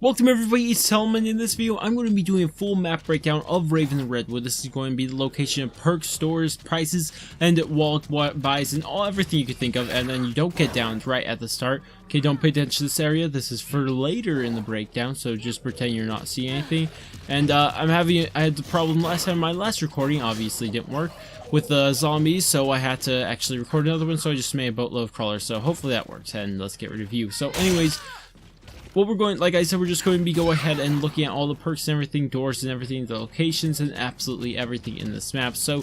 Welcome everybody, it's Selman. In this video, I'm going to be doing a full map breakdown of Rave and Redwood. This is going to be the location of perks, stores, prices, and wall buys, and everything you could think of. And then you don't get downed right at the start. Okay, don't pay attention to this area. This is for later in the breakdown, so just pretend you're not seeing anything. And I had the problem last time. My last recording obviously didn't work with the zombies, so I had to actually record another one. So I just made a boatload of crawlers. So hopefully that works. And let's get rid of you. So anyways, what we're going, like I said, we're just going to be go ahead and looking at all the perks and everything, doors and everything, the locations and absolutely everything in this map. So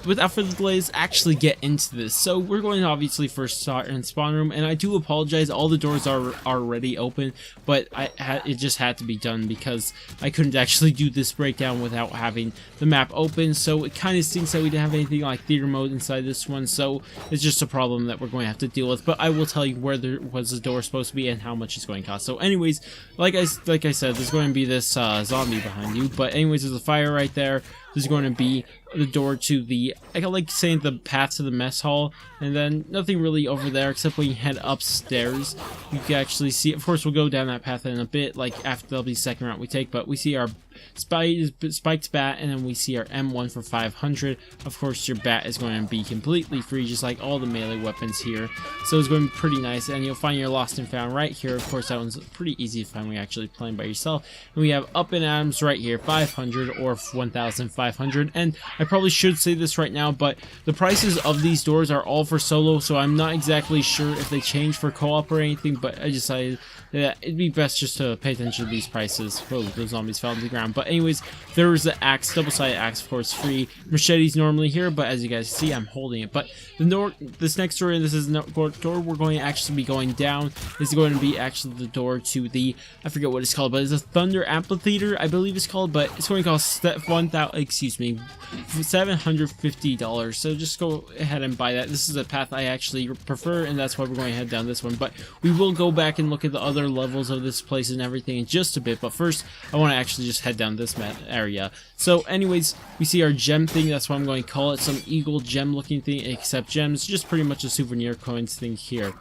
without further delays, actually get into this. So we're going to obviously first start in spawn room, and I do apologize, all the doors are already open, but it just had to be done because I couldn't actually do this breakdown without having the map open. So it kind of stinks that we didn't have anything like theater mode inside this one, so it's just a problem that we're going to have to deal with. But I will tell you where there was the door supposed to be and how much it's going to cost. So anyways, like I said, there's going to be this zombie behind you, but anyways, there's a fire right there. There's going to be the door to the, I like saying, the path to the mess hall, and then nothing really over there except when you head upstairs you can actually see, of course we'll go down that path in a bit, like after that'll be the second route we take, but we see our spiked bat, and then we see our M1 for 500. Of course your bat is going to be completely free, just like all the melee weapons here, so it's going to be pretty nice. And you'll find your lost and found right here. Of course that one's pretty easy to find when you're actually playing by yourself. And we have up and atoms right here, 500 or 1500. And I probably should say this right now, but the prices of these doors are all for solo, so I'm not exactly sure if they change for co-op or anything, but I decided that it'd be best just to pay attention to these prices. Whoa, those zombies fell to the ground. But anyways, there is the axe, double-sided axe, of course, free. Machete's normally here, but as you guys see, I'm holding it. But this next door, and this is the door we're going to actually be going down. This is going to be actually the door to the, I forget what it's called, but it's a Thunder Amphitheater, I believe it's called, but it's going to cost $750. So just go ahead and buy that. This is a path I actually prefer, and that's why we're going to head down this one. But we will go back and look at the other levels of this place and everything in just a bit. But first, I want to actually just head down this area. So anyways, we see our gem thing. That's what I'm going to call it. Some eagle gem looking thing, except gems. Just pretty much a souvenir coins thing here.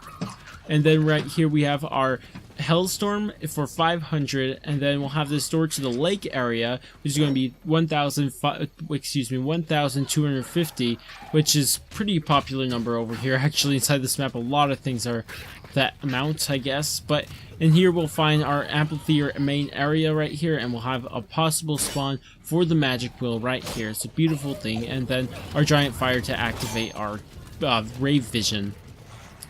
And then right here we have our Hellstorm for 500, and then we'll have this door to the lake area, which is going to be 1,250, which is pretty popular number over here. Actually, inside this map, a lot of things are that amount, I guess. But in here we'll find our amphitheater main area right here, and we'll have a possible spawn for the magic wheel right here. It's a beautiful thing, and then our giant fire to activate our Rave vision.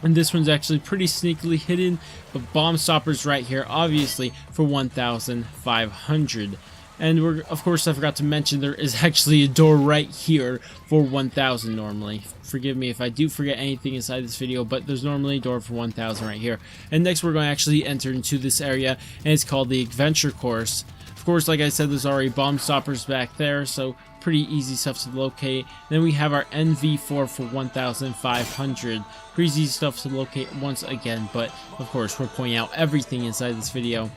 And this one's actually pretty sneakily hidden, but bomb stoppers right here, obviously, for 1,500. And of course, I forgot to mention there is actually a door right here for 1,000 normally. Forgive me if I do forget anything inside this video, but there's normally a door for 1,000 right here. And next we're going to actually enter into this area, and it's called the Adventure Course. Of course, like I said, there's already bomb stoppers back there, so pretty easy stuff to locate. Then we have our NV4 for 1,500. Pretty easy stuff to locate once again, but of course we're pointing out everything inside this video.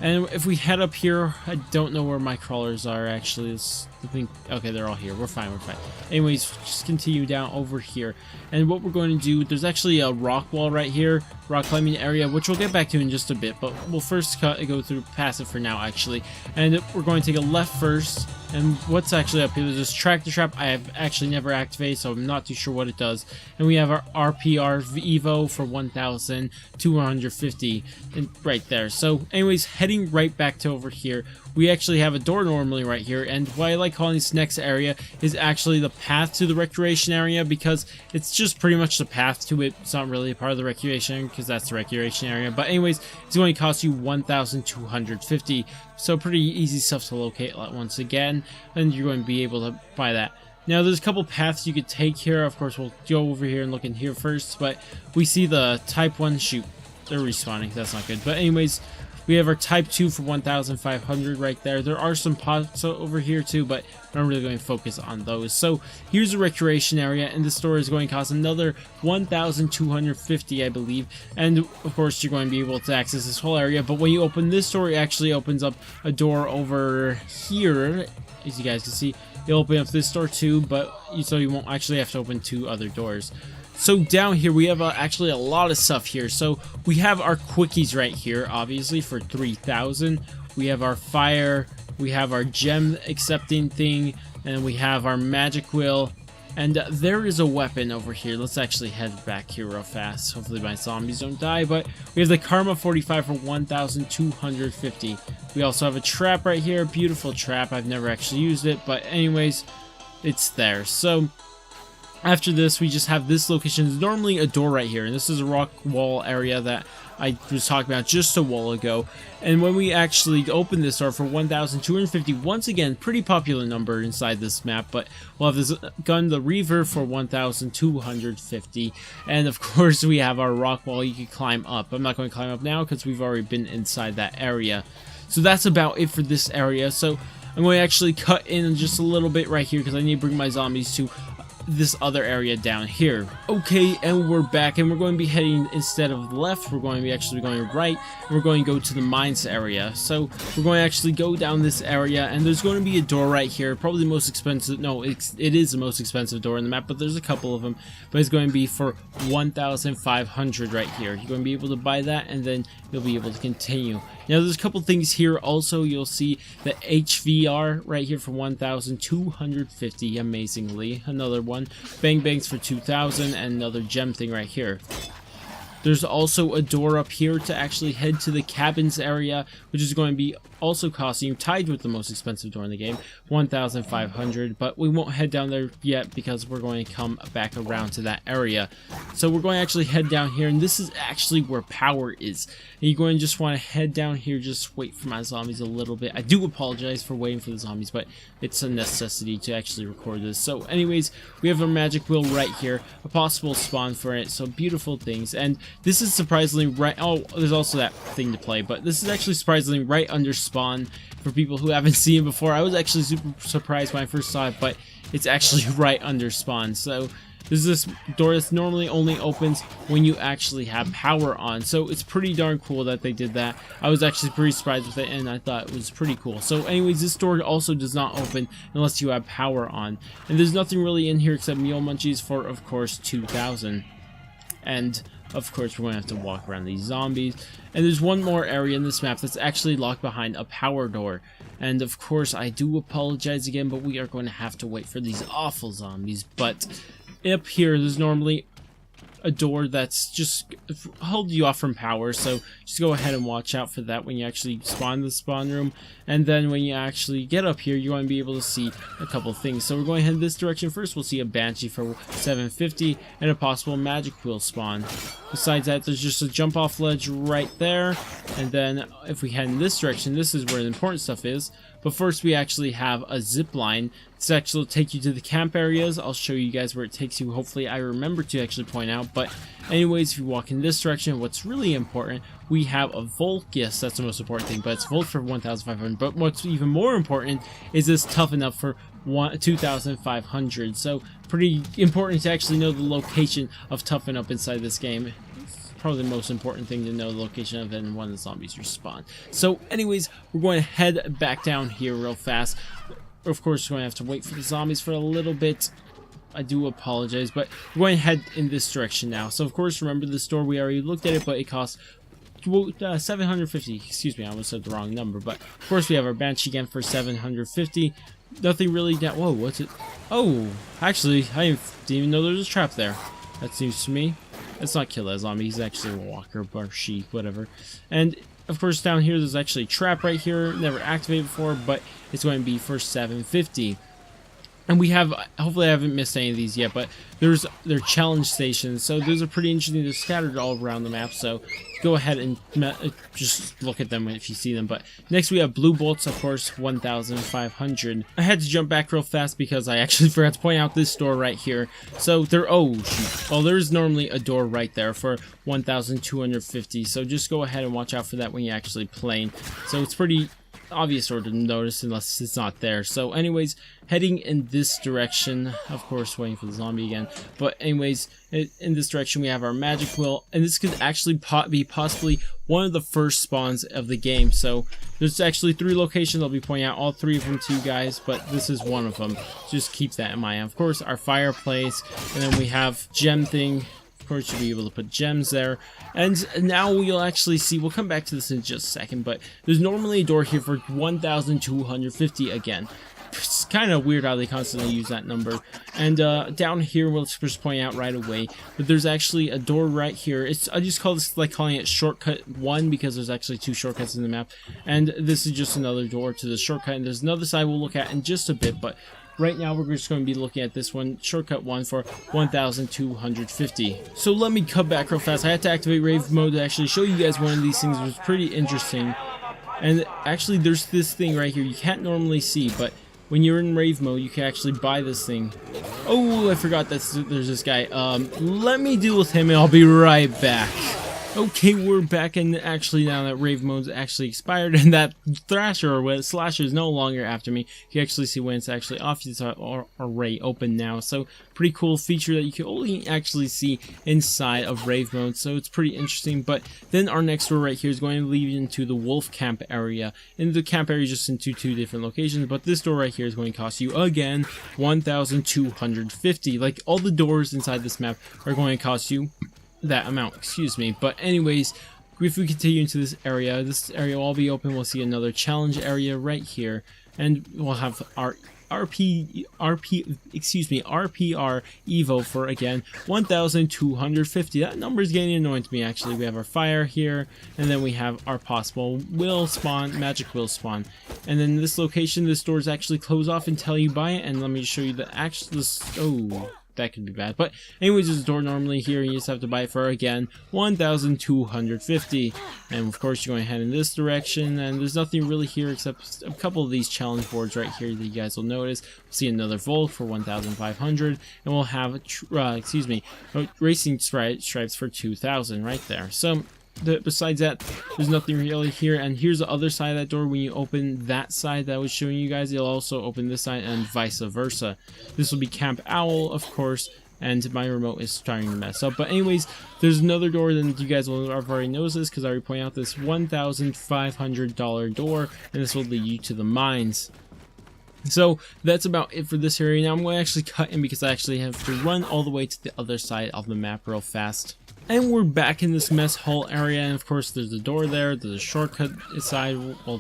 And if we head up here, I don't know where my crawlers are actually. I think, okay, they're all here. We're fine, we're fine. Anyways, just continue down over here. And what we're going to do, there's actually a rock wall right here, rock climbing area, which we'll get back to in just a bit, but we'll first go through past it for now, actually. And we're going to take a left first, and what's actually up here, there's this tractor trap I have actually never activated, so I'm not too sure what it does. And we have our RPR Evo for 1,250 right there. So anyways, heading right back to over here, we actually have a door normally right here, and what I like calling this next area is actually the path to the recreation area, because it's just pretty much the path to it. It's not really a part of the recreation area because that's the recreation area, but anyways, it's going to cost you 1,250, so pretty easy stuff to locate once again, and you're going to be able to buy that. Now there's a couple paths you could take here. Of course we'll go over here and look in here first, but we see the type 1 shoot, they're respawning, that's not good. But anyways, we have our Type 2 for 1,500 right there. There are some pots over here too, but I'm not really going to focus on those. So here's the recreation area, and the store is going to cost another 1,250, I believe. And of course, you're going to be able to access this whole area. But when you open this door, it actually opens up a door over here, as you guys can see. You'll open up this door too, but so you won't actually have to open two other doors. So down here we have actually a lot of stuff here. So we have our quickies right here, obviously for 3,000. We have our fire, we have our gem accepting thing, and we have our magic wheel. And there is a weapon over here. Let's actually head back here real fast. Hopefully my zombies don't die. But we have the Karma 45 for 1,250. We also have a trap right here. Beautiful trap. I've never actually used it. But anyways, it's there. So after this, we just have this location. There's normally a door right here. And this is a rock wall area that I was talking about just a while ago. And when we actually open this door for 1,250, once again, pretty popular number inside this map, but we'll have this gun, the Reaver, for 1,250. And of course, we have our rock wall you can climb up. I'm not going to climb up now because we've already been inside that area. So that's about it for this area. So I'm going to actually cut in just a little bit right here because I need to bring my zombies to this other area down here. Okay, and we're back, and we're going to be heading, instead of left, we're going to be actually going right, and we're going to go to the mines area. So we're going to actually go down this area, and there's going to be a door right here, probably the most expensive, no, it is the most expensive door in the map, but there's a couple of them, but it's going to be for 1,500 right here. You're going to be able to buy that, and then you'll be able to continue. Now there's a couple things here also. You'll see the HVR right here for 1,250, amazingly. Another one. Bang Bangs for 2,000, and another gem thing right here. There's also a door up here to actually head to the cabins area, which is going to be also costing you, tied with the most expensive door in the game, 1,500, but we won't head down there yet because we're going to come back around to that area. So we're going to actually head down here, and this is actually where power is. And you're going to just want to head down here, just wait for my zombies a little bit. I do apologize for waiting for the zombies, but it's a necessity to actually record this. So anyways, we have our magic wheel right here, a possible spawn for it, so beautiful things. And this is surprisingly right, oh, there's also that thing to play, but this is actually surprisingly right under spawn for people who haven't seen it before. I was actually super surprised when I first saw it, but it's actually right under spawn. So this is this door that normally only opens when you actually have power on. So it's pretty darn cool that they did that. I was actually pretty surprised with it, and I thought it was pretty cool. So anyways, this door also does not open unless you have power on. And there's nothing really in here except meal munchies for, of course, 2,000. And of course, we're going to have to walk around these zombies. And there's one more area in this map that's actually locked behind a power door. And of course, I do apologize again, but we are going to have to wait for these awful zombies. But up here, there's normally a door that's just hold you off from power, so just go ahead and watch out for that when you actually spawn the spawn room. And then when you actually get up here, you're going to be able to see a couple things. So we're going to head this direction first. We'll see a banshee for 750 and a possible magic wheel spawn. Besides that, there's just a jump off ledge right there. And then if we head in this direction, this is where the important stuff is. But first, we actually have a zip line. This actually will take you to the camp areas. I'll show you guys where it takes you. Hopefully, I remember to actually point out. But anyways, if you walk in this direction, what's really important, we have a Volt. Yes, that's the most important thing, but it's Volt for 1,500. But what's even more important is this Toughen Up for 2,500. So pretty important to actually know the location of Toughen Up inside this game. Probably the most important thing to know the location of it and when the zombies respawn. So anyways, we're going to head back down here real fast. Of course, we're going to have to wait for the zombies for a little bit. I do apologize, but we're going to head in this direction now. So of course, remember the store, we already looked at it, but it costs 750. Excuse me, I almost said the wrong number. But of course, we have our Banshee again for 750. Nothing really down. Whoa, what's it? Oh, actually, I didn't even know there was a trap there. That news to me. Let's not kill that zombie. He's actually a walker, barshee, whatever. And of course, down here, there's actually a trap right here. Never activated before, but it's going to be for 750. And we have, hopefully I haven't missed any of these yet, but they're challenge stations. So those are pretty interesting. They're scattered all around the map. So go ahead and just look at them if you see them. But next we have blue bolts, of course, 1,500. I had to jump back real fast because I actually forgot to point out this door right here. So there's normally a door right there for 1,250. So just go ahead and watch out for that when you're actually playing. So it's pretty obvious sort of notice unless it's not there. So anyways, heading in this direction, of course waiting for the zombie again, but anyways, in this direction we have our magic wheel, and this could actually be possibly one of the first spawns of the game. So there's actually 3 locations. I'll be pointing out all 3 of them to you guys, but this is one of them. Just keep that in mind. Of course, our fireplace, and then we have gem thing. Of course, you'll be able to put gems there, and now we'll actually see, we'll come back to this in just a second, but there's normally a door here for 1,250 again. It's kind of weird how they constantly use that number. And down here, we'll just point out right away, but there's actually a door right here. I just call this, like, calling it shortcut 1 because there's actually 2 shortcuts in the map, and this is just another door to the shortcut. And there's another side we'll look at in just a bit, but right now we're just going to be looking at this one, shortcut 1, for 1,250. So let me cut back real fast. I had to activate Rave mode to actually show you guys one of these things. It was pretty interesting. And actually there's this thing right here you can't normally see, but when you're in Rave mode you can actually buy this thing. Oh, I forgot that there's this guy. Let me deal with him and I'll be right back. Okay, we're back, and actually now that Rave mode's actually expired and that Thrasher or Slasher is no longer after me, you actually see when it's actually off. It's array open now, so pretty cool feature that you can only actually see inside of Rave mode, so it's pretty interesting. But then our next door right here is going to lead into the wolf camp area, and the camp area is just into 2 different locations, but this door right here is going to cost you again 1,250. Like, all the doors inside this map are going to cost you that amount, excuse me. But anyways, if we continue into this area will all be open. We'll see another challenge area right here, and we'll have our RPR Evo for again 1,250. That number is getting annoying to me actually. We have our fire here, and then we have our possible will spawn, magic will spawn, and then this location, this door is actually closed off until you buy it. And let me show you the actual, oh, that could be bad. But anyways, there's a door normally here, and you just have to buy it for again 1,250. And of course you're going to head in this direction, and there's nothing really here except a couple of these challenge boards right here that you guys will notice. We'll see another Volk for 1,500, and we'll have racing stripes for 2,000 right there. So besides that, there's nothing really here. And here's the other side of that door. When you open that side that I was showing you guys, it'll also open this side, and vice versa. This will be Camp Owl, of course, and my remote is starting to mess up. But anyways, there's another door that you guys will have already noticed this, because I already pointed out this $1,500 door, and this will lead you to the mines. So that's about it for this area. Now I'm going to actually cut in because I actually have to run all the way to the other side of the map real fast. And we're back in this mess hall area, and of course there's a door there, there's a shortcut side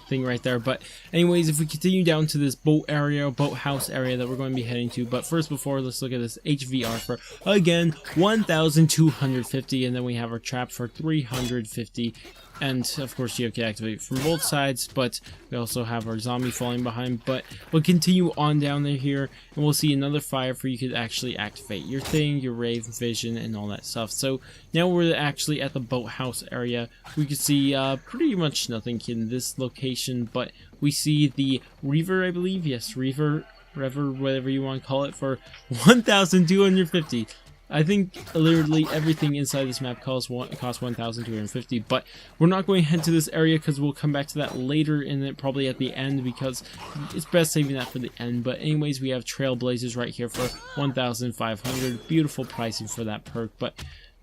thing right there. But anyways, if we continue down to this boathouse area that we're going to be heading to, but first let's look at this HVR for again 1,250, and then we have our trap for 350. And of course you can activate from both sides, but we also have our zombie falling behind. But we'll continue on down there here, and we'll see another fire for you could actually activate your thing, your Rave vision, and all that stuff. So now we're actually at the boathouse area. We can see pretty much nothing in this location, but we see the Reaver, I believe. Yes, Reaver, whatever you want to call it, for 1,250. I think literally everything inside this map costs 1,250, but we're not going to head to this area because we'll come back to that later, in it probably at the end, because it's best saving that for the end. But anyways, we have Trailblazers right here for 1,500. Beautiful pricing for that perk. But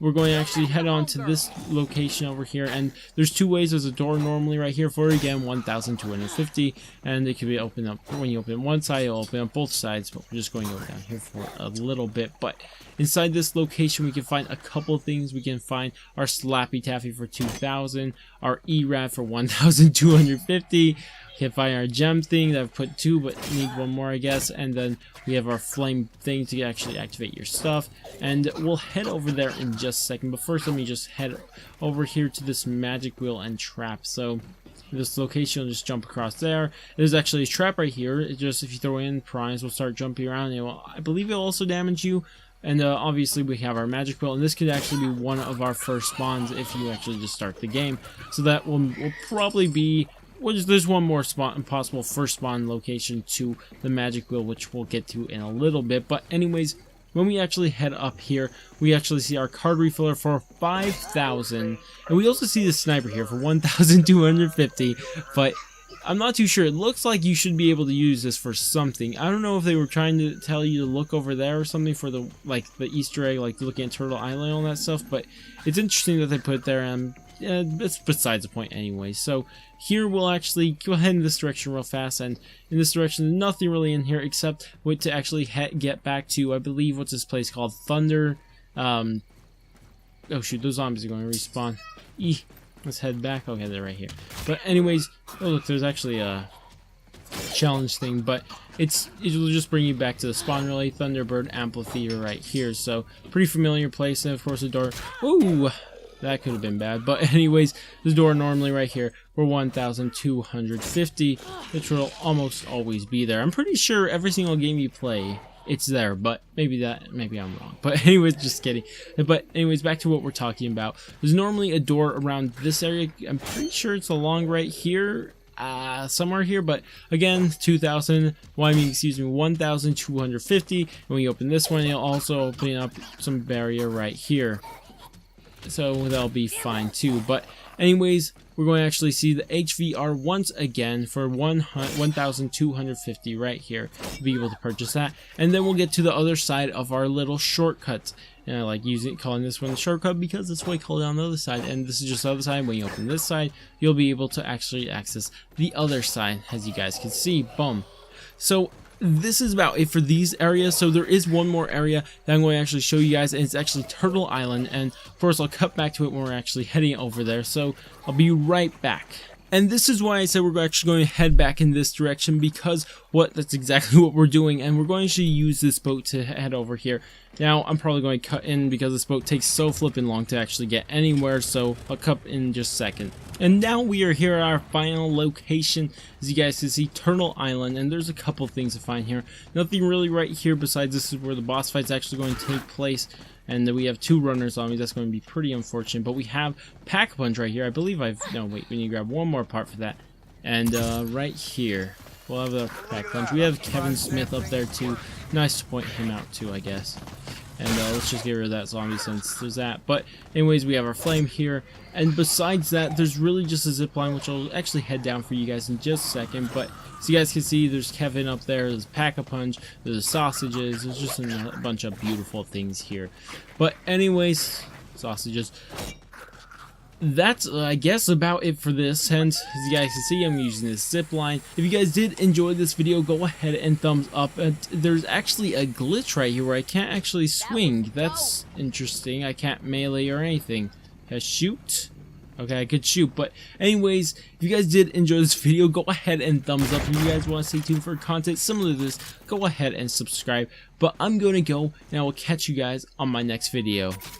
we're going to actually head on to this location over here, and there's 2 ways. There's a door normally right here for again 1,250, and it can be opened up when you open one side, it'll open up both sides. But we're just going to go down here for a little bit. But inside this location we can find a couple things. We can find our Slappy Taffy for 2,000, our E-Rat for 1,250. We can find our gem thing that I've put 2 but need 1 more, I guess, and then we have our flame thing to actually activate your stuff, and we'll head over there in just a second. But first let me just head over here to this magic wheel and trap. So this location will just jump across there. There's actually a trap right here. It just, if you throw in primes, will start jumping around, and I believe it'll also damage you. And obviously we have our magic wheel, and this could actually be one of our first spawns if you actually just start the game. So that will probably be, well, there's one more possible first spawn location to the magic wheel, which we'll get to in a little bit. But anyways, when we actually head up here, we actually see our card refiller for 5,000, and we also see the sniper here for 1,250. But I'm not too sure. It looks like you should be able to use this for something. I don't know if they were trying to tell you to look over there or something for the the Easter egg, like looking at Turtle Island and all that stuff. But it's interesting that they put it there, and it's besides the point anyway. So here we'll actually go ahead in this direction real fast, and in this direction there's nothing really in here except what to actually get back to, I believe, what's this place called? Thunder. Oh shoot, those zombies are going to respawn. Let's head back. Okay, they're right here. But anyways, oh look, there's actually a challenge thing, but it'll just bring you back to the spawn relay, Thunderbird Amphitheater right here. So pretty familiar place, and of course the door. Ooh, that could have been bad. But anyways, the door normally right here for 1,250, which will almost always be there. I'm pretty sure every single game you play, it's there, but maybe I'm wrong. But anyways, just kidding. But anyways, back to what we're talking about. There's normally a door around this area. I'm pretty sure it's along right here, somewhere here. But again, 1,250. And when you open this one, you'll also open up some barrier right here. So that'll be fine too. But anyways, we're going to actually see the HVR once again for 1,250 right here to be able to purchase that. And then we'll get to the other side of our little shortcut. And I like calling this one the shortcut because that's what I call it on the other side. And this is just the other side. When you open this side, you'll be able to actually access the other side, as you guys can see. Boom. So this is about it for these areas. So there is one more area that I'm going to actually show you guys, and it's actually Turtle Island, and of course I'll cut back to it when we're actually heading over there. So I'll be right back. And this is why I said we're actually going to head back in this direction, because that's exactly what we're doing, and we're going to use this boat to head over here. Now I'm probably going to cut in because this boat takes so flippin' long to actually get anywhere, so I'll cut in just a second. And now we are here at our final location, as you guys can see, Turtle Island, and there's a couple things to find here. Nothing really right here besides this is where the boss fight's actually going to take place. And we have 2 runners on me. That's going to be pretty unfortunate. But we have Pack-a-Punch right here. I believe no, wait, we need to grab one more part for that. And right here, we'll have the Pack-a-Punch. We have Kevin Smith up there too. Nice to point him out too, I guess. And let's just get rid of that zombie since there's that. But anyways, we have our flame here. And besides that, there's really just a zip line, which I'll actually head down for you guys in just a second. But so you guys can see, there's Kevin up there, there's Pack-a-Punch, there's sausages, there's just a bunch of beautiful things here. But anyways, sausages. That's, I guess, about it for this. Hence, as you guys can see, I'm using this zip line. If you guys did enjoy this video, go ahead and thumbs up. There's actually a glitch right here where I can't actually swing. That's interesting. I can't melee or anything. Can I shoot? Okay, I could shoot, but anyways, if you guys did enjoy this video, go ahead and thumbs up. If you guys want to stay tuned for content similar to this, go ahead and subscribe. But I'm going to go, and I will catch you guys on my next video.